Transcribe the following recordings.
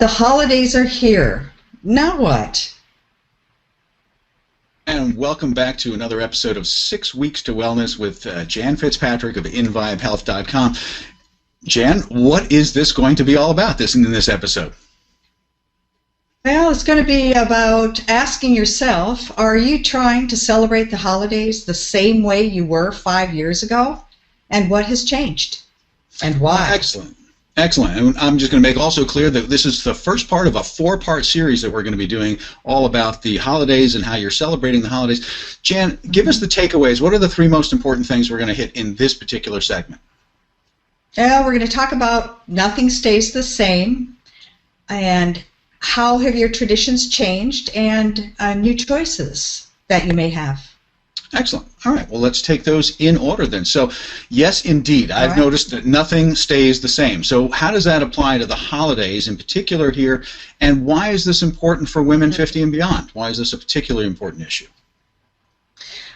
The holidays are here. Now what? And welcome back to another episode of 6 Weeks to Wellness with Jan Fitzpatrick of inVibeHealth.com. Jan, what is this going to be all about in this episode? Well, it's going to be about asking yourself, are you trying to celebrate the holidays the same way you were 5 years ago? And what has changed? And why? Excellent. Excellent. And I'm just going to make also clear that this is the first part of a 4-part series that we're going to be doing all about the holidays and how you're celebrating the holidays. Jan, give us the takeaways. What are the 3 most important things we're going to hit in this particular segment? We're going to talk about nothing stays the same, and how have your traditions changed, and new choices that you may have. Excellent. All right. Well, let's take those in order then. So, yes, indeed, I've noticed that nothing stays the same. So how does that apply to the holidays in particular here, and why is this important for women 50 and beyond? Why is this a particularly important issue?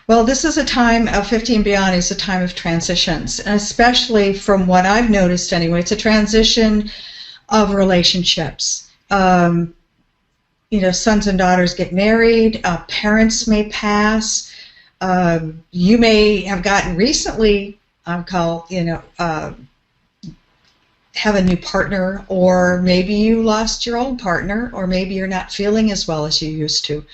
Well, this is a time of 50 and beyond is a time of transitions, and especially from what I've noticed anyway, it's a transition of relationships. You know, sons and daughters get married, parents may pass. You may have gotten recently, have a new partner, or maybe you lost your old partner, or maybe you're not feeling as well as you used to.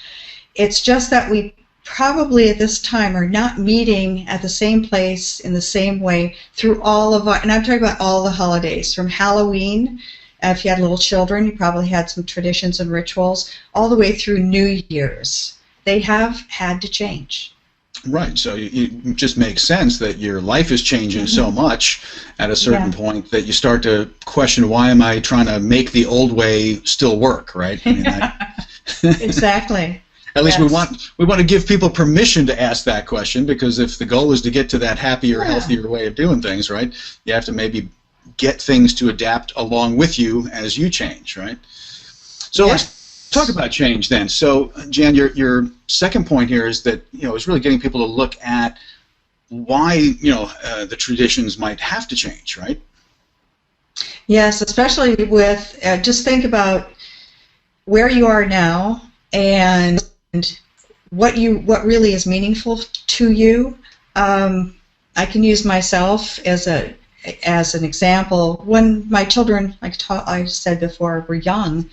It's just that we probably at this time are not meeting at the same place in the same way through all of our, and I'm talking about all the holidays, from Halloween, if you had little children, you probably had some traditions and rituals, all the way through New Year's. They have had to change. Right, so it just makes sense that your life is changing so much at a certain point that you start to question, why am I trying to make the old way still work, right? I mean, exactly. At least we want to give people permission to ask that question, because if the goal is to get to that happier, healthier way of doing things, right, you have to maybe get things to adapt along with you as you change, right? So let's talk about change then. So, Jan, your second point here is that, it's really getting people to look at why, the traditions might have to change, right? Yes, especially with, just think about where you are now and what really is meaningful to you. I can use myself as an example. When my children, like I said before, were young,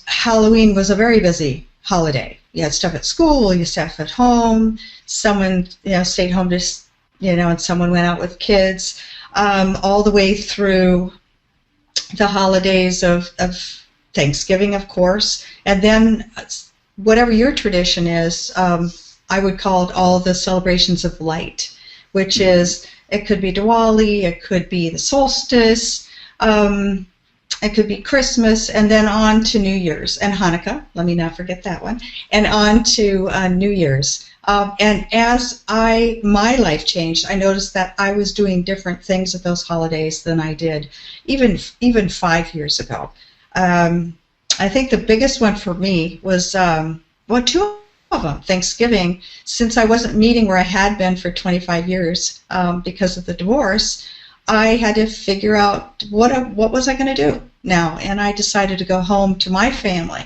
Halloween was a very busy holiday. You had stuff at school, you had stuff at home. Someone, stayed home to, and someone went out with kids, all the way through the holidays of Thanksgiving, of course, and then whatever your tradition is, I would call it all the celebrations of light, which is, it could be Diwali, it could be the solstice, it could be Christmas, and then on to New Year's and Hanukkah. Let me not forget that one. And on to New Year's. And as my life changed, I noticed that I was doing different things at those holidays than I did even 5 years ago. I think the biggest one for me was, 2 of them. Thanksgiving, since I wasn't meeting where I had been for 25 years because of the divorce, I had to figure out what was I going to do now, and I decided to go home to my family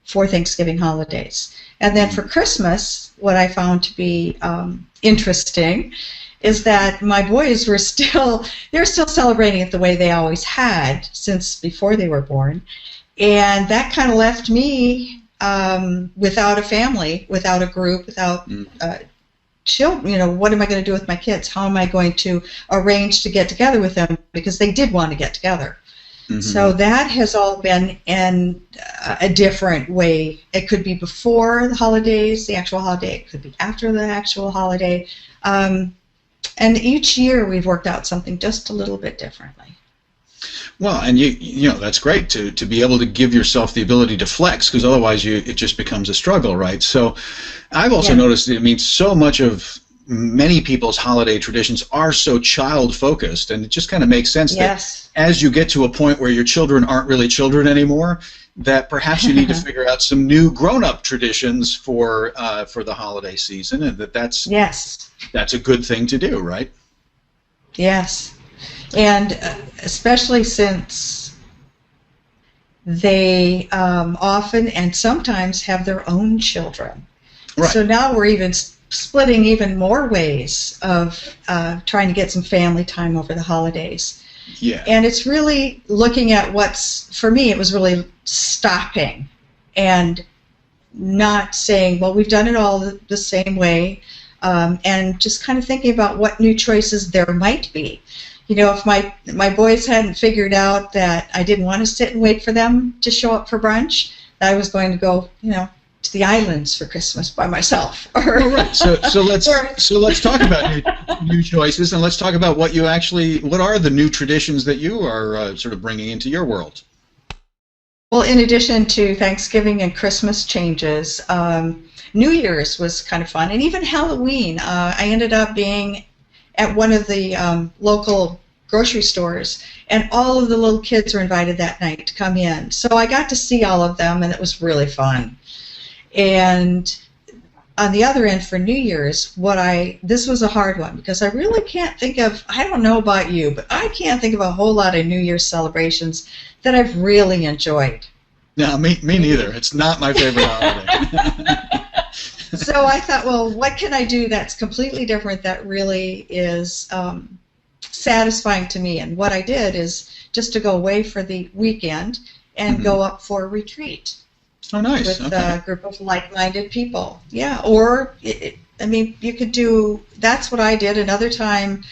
for Thanksgiving holidays. And then for Christmas, what I found to be interesting is that my boys were still celebrating it the way they always had since before they were born, and that kind of left me without a family, without a group, without children. What am I going to do with my kids? How am I going to arrange to get together with them? Because they did want to get together. So that has all been in a different way. It could be before the holidays, the actual holiday. It could be after the actual holiday. And each year we've worked out something just a little bit differently. Well, and that's great to be able to give yourself the ability to flex, because otherwise it just becomes a struggle, right? So I've also noticed that, so much of many people's holiday traditions are so child-focused, and it just kind of makes sense that as you get to a point where your children aren't really children anymore, that perhaps you need to figure out some new grown-up traditions for the holiday season, and that's a good thing to do, right? Yes. And especially since they often and sometimes have their own children. Right. So now we're even splitting even more ways of trying to get some family time over the holidays. Yeah. And it's really looking at for me, it was really stopping and not saying, well, we've done it all the same way, and just kind of thinking about what new choices there might be. You know, if my boys hadn't figured out that I didn't want to sit and wait for them to show up for brunch, I was going to go, to the islands for Christmas by myself. All right. So let's talk about new choices, and let's talk about what are the new traditions that you are sort of bringing into your world. Well, in addition to Thanksgiving and Christmas changes, New Year's was kind of fun, and even Halloween. I ended up being at one of the local grocery stores, and all of the little kids were invited that night to come in. So I got to see all of them, and it was really fun. And on the other end for New Year's, this was a hard one because I really can't think of, I don't know about you, but I can't think of a whole lot of New Year's celebrations that I've really enjoyed. No, me neither. It's not my favorite holiday. So I thought, well, what can I do that's completely different that really is satisfying to me? And what I did is just to go away for the weekend and go up for a retreat. Oh, nice. With a group of like-minded people. Yeah, or, you could do, that's what I did. Another time,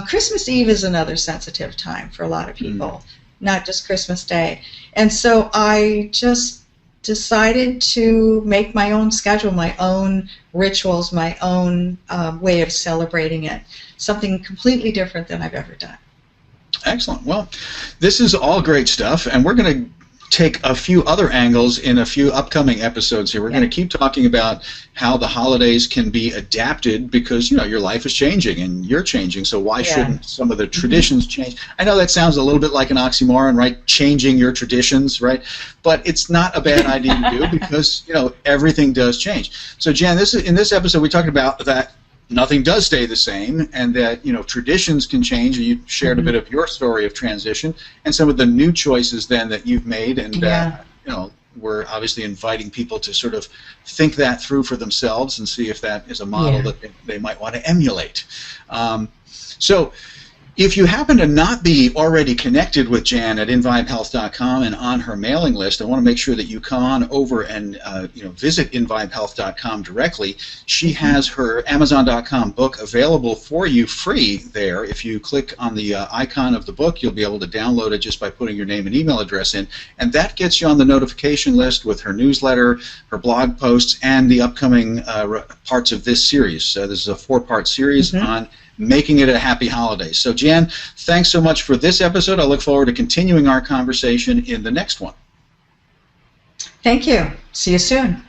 Christmas Eve is another sensitive time for a lot of people, not just Christmas Day. And so I just decided to make my own schedule, my own rituals, my own way of celebrating it, something completely different than I've ever done. Excellent. Well, this is all great stuff, and we're going to take a few other angles in a few upcoming episodes here. We're going to keep talking about how the holidays can be adapted because, your life is changing and you're changing, so why shouldn't some of the traditions change? I know that sounds a little bit like an oxymoron, right? Changing your traditions, right? But it's not a bad idea to do because, everything does change. So, Jan, in this episode we talked about that nothing does stay the same, and that traditions can change. You shared a bit of your story of transition and some of the new choices then that you've made, and we're obviously inviting people to sort of think that through for themselves and see if that is a model that they might want to emulate. So if you happen to not be already connected with Jan at inVibeHealth.com and on her mailing list, I want to make sure that you come on over and visit inVibeHealth.com directly. She has her Amazon.com book available for you free there. If you click on the icon of the book, you'll be able to download it just by putting your name and email address in, and that gets you on the notification list with her newsletter, her blog posts, and the upcoming parts of this series. So this is a 4-part series on making it a happy holiday. So, Jan, thanks so much for this episode. I look forward to continuing our conversation in the next one. Thank you. See you soon.